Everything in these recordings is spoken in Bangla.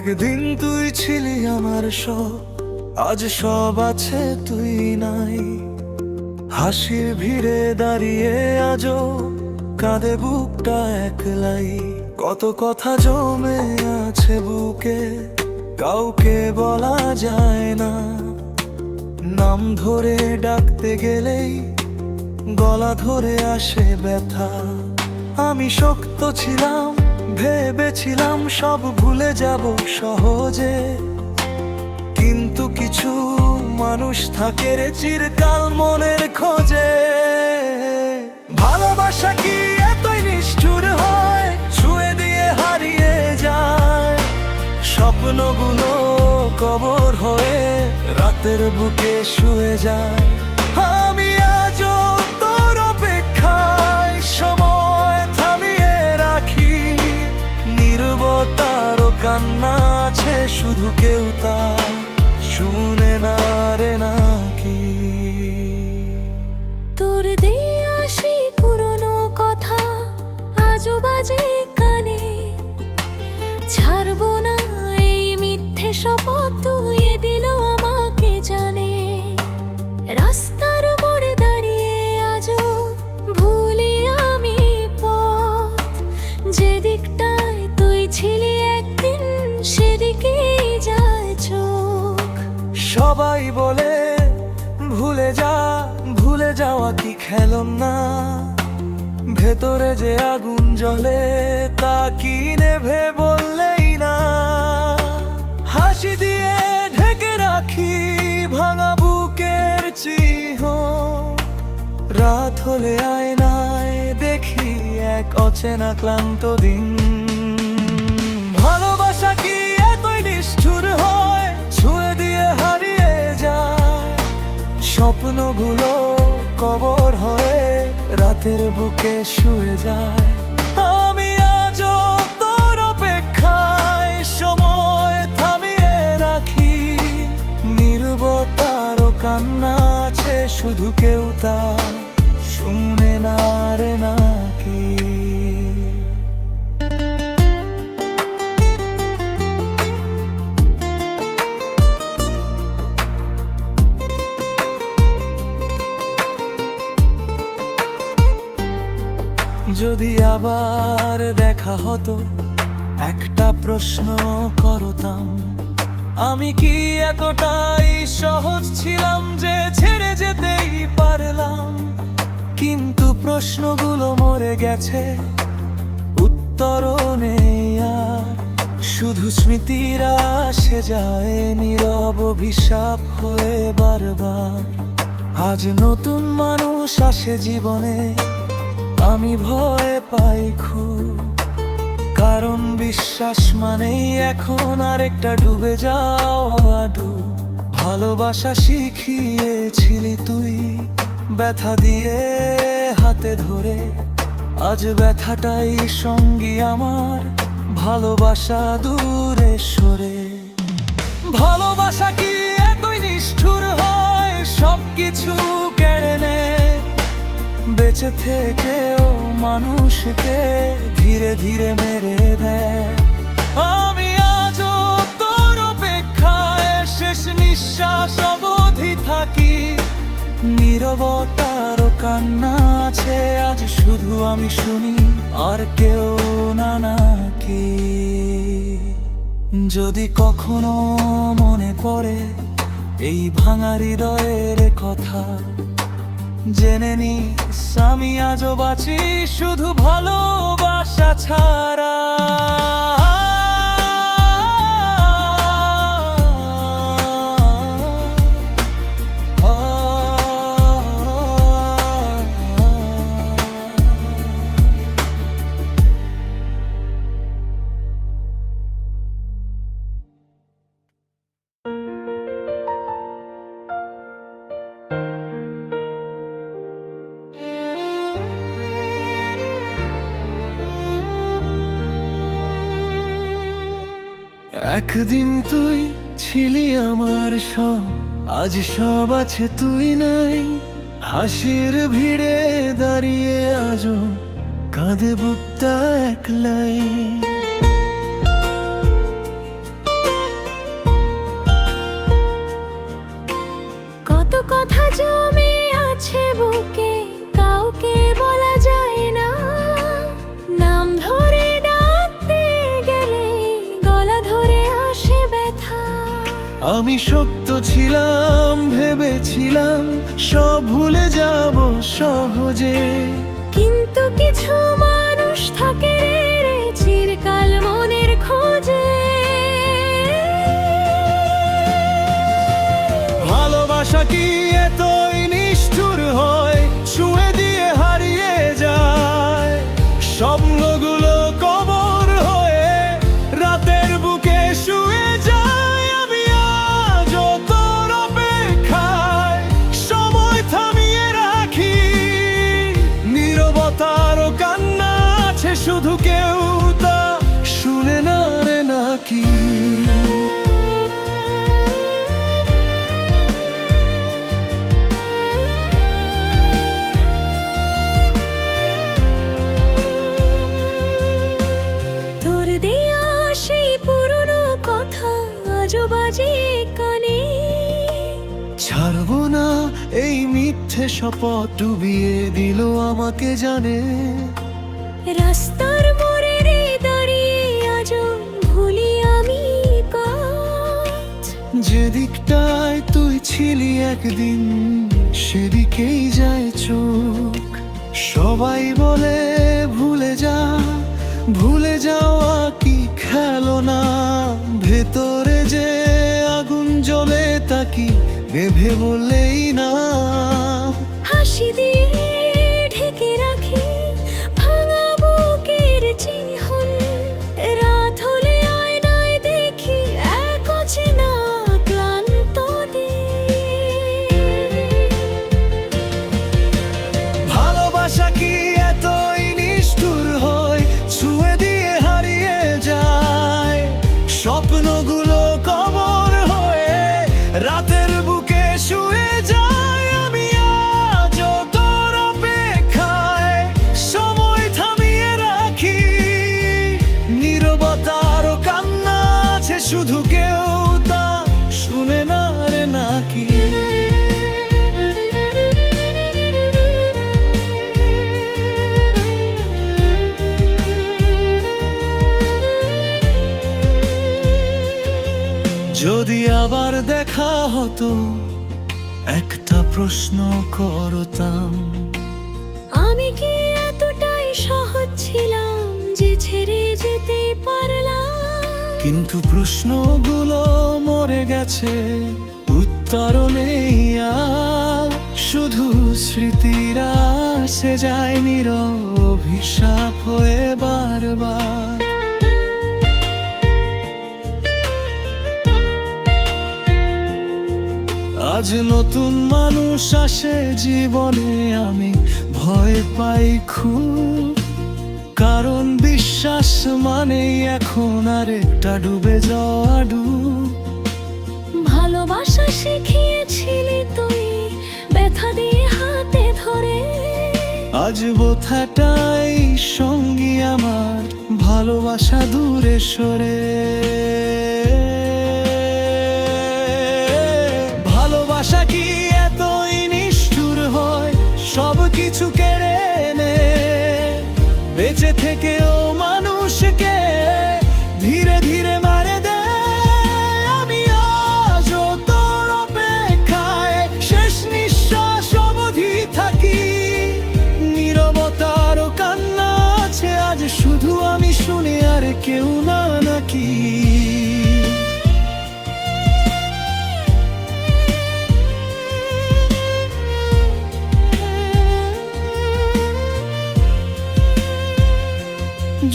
একদিন তুই ছিলি আমার সব, আজ সব আছে তুই নাই। হাসির ভিড়ে দাঁড়িয়ে আজও কাঁদে বুকটা একলাই। কত কথা জমে আছে বুকে, কাউকে বলা যায় না। নাম ধরে ডাকতে গেলেই গলা ধরে আসে ব্যথা। আমি শক্ত ছিলাম, ভেবেছিলাম সব ভুলে যাব সহজে, কিন্তু কিছু মানুষ থাকে রে চিরকাল মনের খোঁজে। ভালোবাসা কি এতই নিষ্ঠুর হয়, ছুঁয়ে দিয়ে হারিয়ে যায়। স্বপ্নগুলো কবর হয়ে রাতের বুকে শুয়ে যায়। আমি আজও তোর অপেক্ষায় সময় থামিয়ে রাখি। নীরবতারও কান্না আছে, শুধু কেউ তা শুনে না রে নাকি। তোর দিয়ে আসি পুরনো কথা আজও বাজে কানে। ছাড়বো না এই মিথ্যে শপথ, তুই দিল আমাকে জানে। রাস্তার মোড়ে দাঁড়িয়ে আজও ভুলি আমি পথ। যে দিকটায় তুই ছিলি একদিন, সেদিকেই যায় চোখ। সবাই বলে ভুলে যা, ভুলে যাওয়া কি খেলম না। ভেতরে যে আগুন জ্বলে তা কি নেভে বললেই না। হাসি দিয়ে ঢেকে রাখি ভাঙা বুকের চিহ্ন। রাত হলে আয়নায় দেখি এক অচেনা ক্লান্ত দিন। ভালোবাসা কি এতই নিষ্ঠুর হয়, ছুঁয়ে দিয়ে হারিয়ে যায়। স্বপ্নগুলো কবর হয়ে রাতের বুকে শুয়ে যায়। আমি আজও তোর অপেক্ষায় সময় থামিয়ে রাখি। নীরবতারও কান্না আছে, শুধু কেউ তা শুনে না রে নাকি। যদি আবার দেখা হতো, একটা প্রশ্ন করতাম। আমি কি এতটাই সহজ ছিলাম যে ছেড়ে যেতেই পারলাম? কিন্তু প্রশ্নগুলো মরে গেছে, উত্তরও নেই আর। শুধু স্মৃতিরা সে যায় নীরব অভিশাপ হয়ে বারবার। আজ নতুন মানুষ আসে জীবনে, আমি ভয় পাই খুব। কারণ বিশ্বাস মানেই এখন আরেকটা ডুবে যাওয়া ডুব। ভালোবাসা শিখিয়েছিলি তুই ব্যথা দিয়ে হাতে ধরে। আজ ব্যথাটাই সঙ্গী আমার, ভালোবাসা দূরে সরে। ভালোবাসা কি এতই নিষ্ঠুর হয়, সবকিছু কেড়ে নেয়। বেঁচে থেকেও মানুষকে ধীরে ধীরে মেরে দেয়। আমি আজও তোর অপেক্ষায় শেষ নিঃশ্বাস অবধি থাকি। নীরবতারও কান্না আছে, আজ শুধু আমি শুনি আর কেউ না নাকি। যদি কখনো মনে পড়ে এই ভাঙা হৃদয়ের কথা, জেনে নিস আমি আজও বাঁচি শুধু ভালোবাসা ছাড়া। একদিন তুই ছিলি আমার সব, আজ সব আছে তুই নাই। হাসির ভিড়ে দাঁড়িয়ে আজও কাঁদে বুকটা একলাই। জমে আছে বুকে, কাউকে বলা যায় না। নাম ধরে ডাকতে গেলে গলা ধরে আসে ব্যথা। আমি শক্ত ছিলাম, ভেবেছিলাম সব ভুলে যাব সহজে, কিন্তু কিছু মানুষ থাকে রে চিরকাল মনের খোঁজে। ভালোবাসা কি এতই নিষ্ঠুর হয়, ছুঁয়ে দিয়ে হারিয়ে যায়। স্বপ্নগুলো কবর হয়ে রাতের বুকে শুয়ে যায়। আমি আজ তোর অপেক্ষায় সময় থামিয়ে রাখি। নীরবতার কান্না আছে শুধু, কেউ তা শুনে না রে নাকি। তোর দেয়া সেই পুরনো কথা আজও বাজে কানে। ছাড়বো না এই মিথ্যে শপথ, ডুবিয়ে দিল আমাকে জানে। রাস্তার মোড়ে রে দাঁড়িয়ে আজও ভুলি আমি পথ। যে দিকটায় তুই ছিলি একদিন, সেদিকেই যায় চোখ। সবাই বলে ভুলে যা, ভুলে যাওয়া কি খেলো না। ভেতরে যে আগুন জ্বলে তা কি ভেবে বললেই না। হাসি দিয়ে ঢেকে রাখি ভাঙা বুকের চিহ্ন। রাত হলে আয়নায় দেখি এক অচেনা ক্লান্ত দিন। ভালোবাসা কি এতই নিষ্ঠুর হয়, ছুঁয়ে দিয়ে হারিয়ে যায়। স্বপ্নগুলো কবর হয়ে রাতের বুকে শুয়ে যায়। আমি আজ তোর অপেক্ষায় সময় থামিয়ে রাখি। নীরবতার কান্না আছে শুধু, কেউ তা শুনে না রে নাকি। যদি আবার দেখা হতো, একটা প্রশ্ন করতাম। আমি কি এতটাই সহজ ছিলাম যে ছেড়ে যেতে পারলাম? কিন্তু প্রশ্নগুলো মরে গেছে, উত্তর নেই আর। শুধু স্মৃতিরা সে যায় নীরব অভিশাপ হয়ে বারবার। আজ নতুন মানুষ আসে জীবনে, আমি ভয় পাই খুব। কারণ বিশ্বাস মানেই এখন আরেকটা ডুবে যাওয়া ডুব। ভালোবাসা শিখিয়েছিলি তুই ব্যথা দিয়ে হাতে ধরে। আজ বোথাটাই সঙ্গী আমার, ভালোবাসা দূরে সরে। ভালোবাসা কি এতই নিষ্ঠুর হয়, সব কিছু কেড়ে নে। বেঁচে থেকেও মানুষকে ধীরে ধীরে মারে দেয়। আমি আজ তোর অপেক্ষায় শেষ নিঃশ্বাস অবধি থাকি। নীরবতার কান্না আছে আজ শুধু, আমি শুনি আর কেউ না নাকি।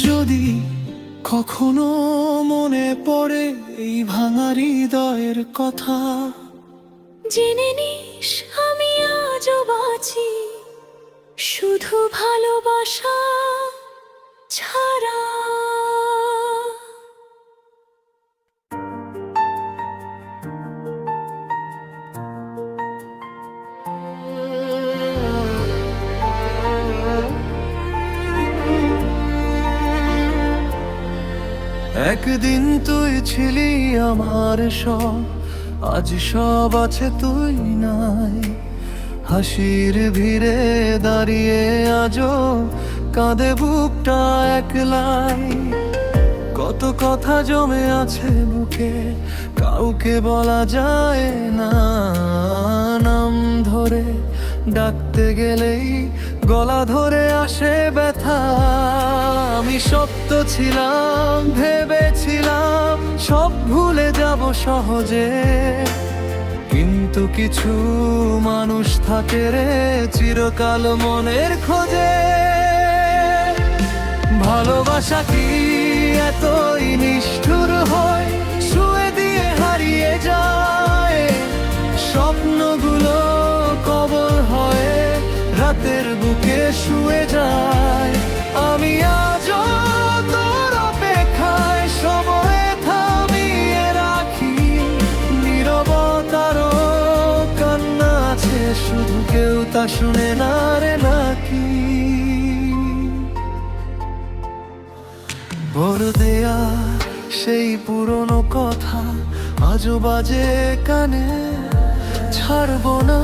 যদি কখনো মনে পড়ে এই ভাঙা হৃদয়ের কথা, জেনে নিস আমি আজও বাঁচি শুধু ভালোবাসা ছাড়া। একদিন তুই ছিলি আমার সব, আজ সব আছে তুই নাই। হাসির ভিড়ে দাঁড়িয়ে আজও কাঁদে বুকটা একলাই। কত কথা জমে আছে বুকে, কাউকে বলা যায় না। নাম ধরে ডাকতে গেলেই গলা ধরে আসে ব্যথা। আমি সত্য ছিলাম, ভেবেছিলাম সব ভুলে যাব সহজে, কিন্তু কিছু মানুষ থাকে রে চিরকাল মনের খোঁজে। ভালোবাসা কি এতই নিষ্ঠুর হয়, ছুঁয়ে দিয়ে হারিয়ে যায়। স্বপ্নগুলো কবর হয়ে রাতের বুকে শুয়ে যায়। আমি আজও তোর অপেক্ষায় সময় থামিয়ে রাখি। নীরবতারও কান্না আছে, শুধু কেউ তা শুনে না রে নাকি। ভরে দেয়া সেই পুরনো কথা আজও বাজে কানে। ছাড়বো না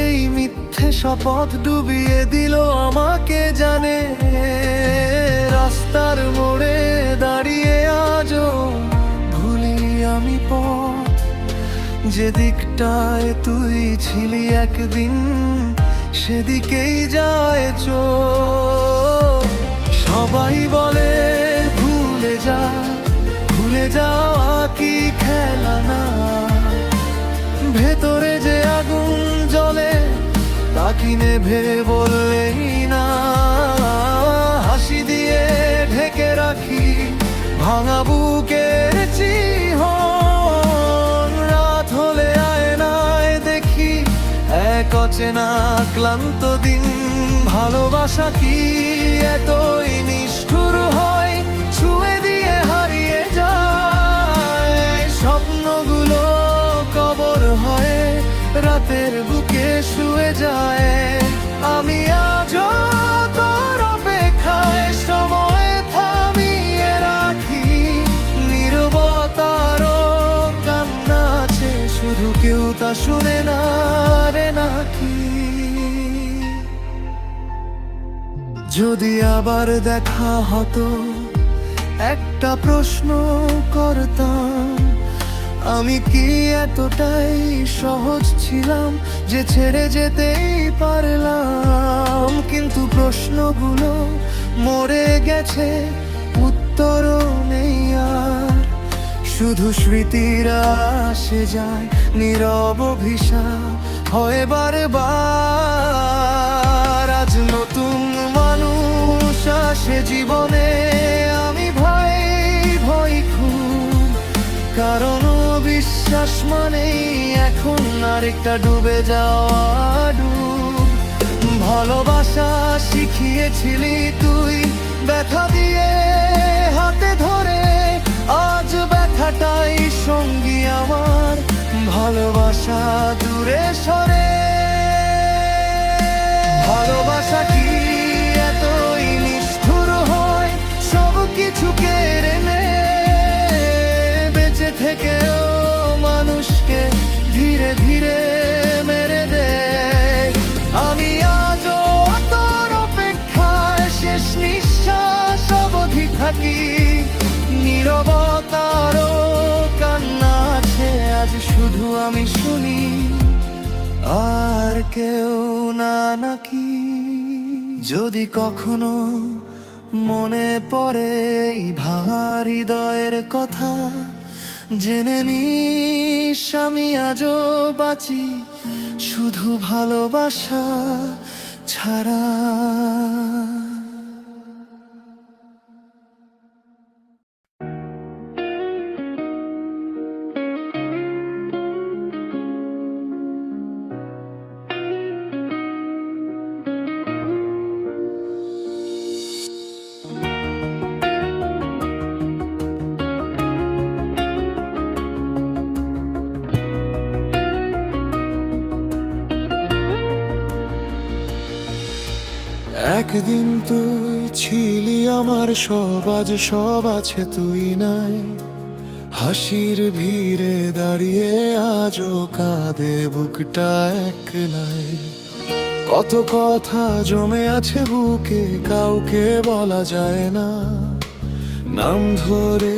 এই মিথ্যে শপথ, ডুবিয়ে দিল আমাকে জানে। রাস্তার মোড়ে দাঁড়িয়ে আজও ভুলি আমি পথ, যে দিকটায় তুই ছিলি একদিন সেদিকেই যায় চোখ। সবাই বলে ভুলে যা, ভুলে যাওয়া কি খেলা না। ভেতরে যে আগুন জ্বলে তা কি নেভে বললেই না। হাসি দিয়ে ঢেকে রাখি ভাঙা বুকের চিহ্ন। রাত হলে আয়নায় দেখি এক অচেনা ক্লান্ত দিন। ভালোবাসা কি এতই নিষ্ঠুর হয়, ছুঁয়ে দিয়ে হারিয়ে যায়। স্বপ্নগুলো কবর হয়ে রাতের বুকে শুয়ে যায়। আমি আজও তোর অপেক্ষায় সময় থামিয়ে রাখি। নীরবতারও কান্না আছে, শুধু কেউ তা শুনে না রে নাকি। যদি আবার দেখা হতো একটা প্রশ্ন করতাম, আমি কি এতটাই সহজ ছিলাম যে ছেড়ে যেতেই পারলাম। কিন্তু প্রশ্নগুলো মরে গেছে, উত্তরও নেই আর। শুধু স্মৃতিরা আসে যায়, নীরব অভিশাপ হয় বারবার। আজ নতুন মানুষ আসে জীবনে, আমি ভয় ভয় খুব। কারণ বিশ্বাস মানেই এখন আরেকটা ডুবে যাওয়া ডুব। ভালোবাসা শিখিয়েছিলি তুই ব্যথা দিয়ে হাতে ধরে, আজ ব্যথাটাই সঙ্গী আমার। ভালোবাসা দূরে সরে। ভালোবাসা কি এতই নিষ্ঠুর হয়, সব কিছু কেড়ে নে। বেঁচে থেকেও মানুষকে ধীরে ধীরে মেরে দেয়। আমি আজও তোর অপেক্ষায় শেষ নিঃশ্বাস অবধি থাকি। নীরবতারও কান্না আছে, আজ শুধু আমি শুনি আর কেউ না নাকি। যদি কখনো মনে পড়ে এই ভাঙা হৃদয়ের কথা, জেনে নিস আমি আজও বাঁচি শুধু ভালোবাসা ছাড়া। একদিন তুই ছিলি আমার সব, আজ সব আছে তুই নাই। হাসির ভিড়ে দাঁড়িয়ে আজও কাঁদে বুকটা একলাই। কত কথা জমে আছে বুকে, কাউকে বলা যায় না। নাম ধরে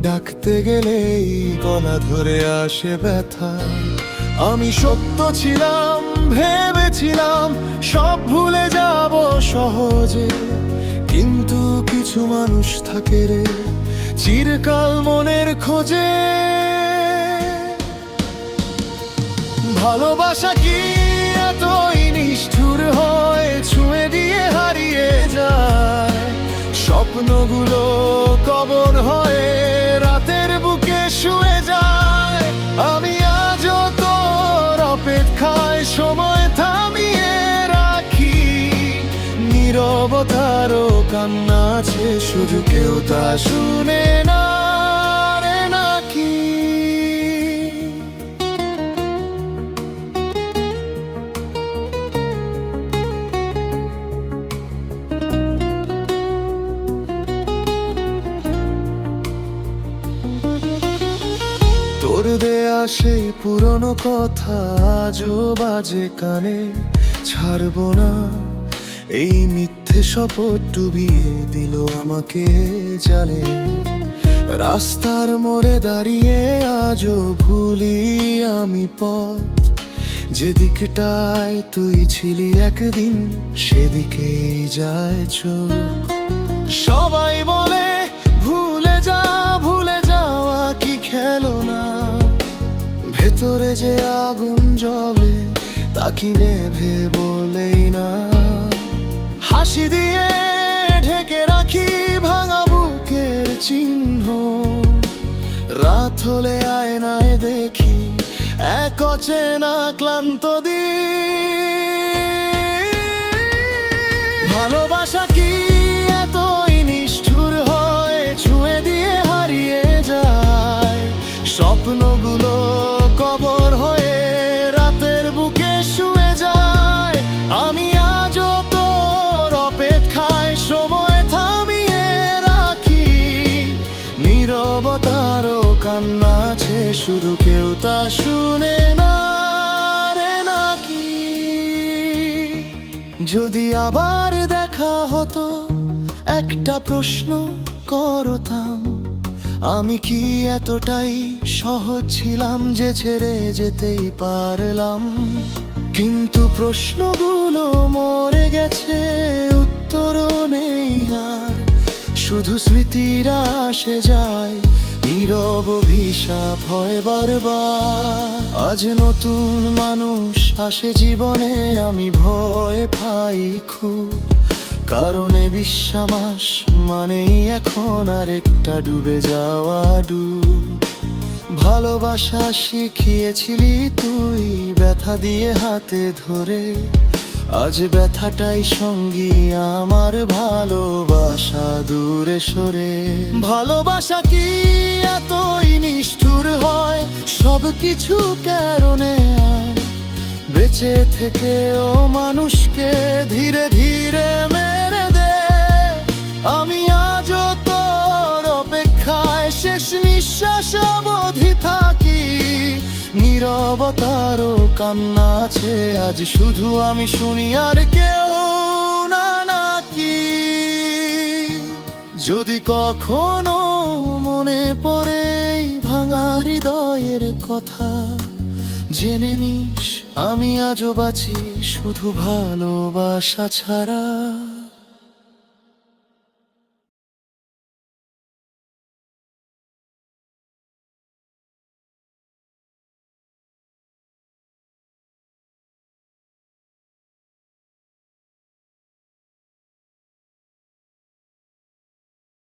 ডাকতে গেলেই গলা ধরে আসে ব্যথা। আমি সত্য ছিলাম, ভেবেছিলাম সব ভুলে যাব সহজে, কিন্তু কিছু মানুষ থাকে রে চিরকাল মনের খোঁজে। ভালোবাসা কি এতই নিষ্ঠুর হয়, ছুঁয়ে দিয়ে হারিয়ে যায়। স্বপ্নগুলো কবর হয়ে রাতের বুকে শুয়ে যায়। আমি আজও তোর অপেক্ষায় সময় থামিয়ে রাখি। নীরবতারও কান্না আছে, শুধু কেউ তা শুনে না রে নাকি। তোর দেয়া সেই পুরনো কথা আজও বাজে কানে, ছাড়বো না। এই মিথ্যে শপথ ডুবিয়ে দিল আমাকে জানে। রাস্তার মোড়ে দাঁড়িয়ে আজও ভুলি আমি পথ, যেদিকটায় তুই ছিলি একদিন সেদিকেই যায় চোখ। সবাই বলে ভুলে যা, ভুলে যাওয়া কি খেলো না। ভেতরে যে আগুন জ্বলে তা কি নেভে বলেই না। হাসি দিয়ে ঢেকে রাখি ভাঙা বুকের চিহ্ন। রাত হলে আয়নায় দেখি এক অচেনা ক্লান্ত দিন। ভালোবাসা কি এতই নিষ্ঠুর হয়, ছুঁয়ে দিয়ে হারিয়ে যায়। স্বপ্নগুলো কবর হয়ে রাতের বুকে শুয়ে যায়। আমি আজও তোর অপেক্ষায় সময় থামিয়ে রাখি। নীরবতারও কান্না আছে, শুধু কেউ তা শুনে না রে নাকি। যদি আবার দেখা হতো একটা প্রশ্ন করতাম, আমি কি এতটাই সহজ ছিলাম যে ছেড়ে যেতেই পারলাম। কিন্তু প্রশ্নগুলো মরে গেছে, উত্তরও নেই আর। শুধু স্মৃতিরা আসে যায়, নীরব অভিশাপ হয় বারবার। আজ নতুন মানুষ আসে জীবনে, আমি ভয় পাই খুব। কারণে বিশ্বাস মানেই এখন আরেকটা ডুবে যাওয়া ডুব। ভালোবাসা শিখিয়েছিলি তুই ব্যথা দিয়ে হাতে ধরে, আজ ব্যথাটাই সঙ্গী আমার, ভালোবাসা দূরে সরে। ভালোবাসা কি এতই নিষ্ঠুর হয়, সব কিছু কারণে বেঁচে থেকেও মানুষকে ধীরে ধীরে মেরে দে। আমি আজও তোর অপেক্ষায় শেষ নিঃশ্বাস অবধি থাকি। নীরবতারও কান্না আছে, আজ শুধু আমি শুনি আর কেউ না নাকি। যদি কখনো মনে পড়ে এই ভাঙা হৃদয়ের কথা, জেনে নিস আমি আজও বাঁচি শুধু ভালোবাসা ছাড়া।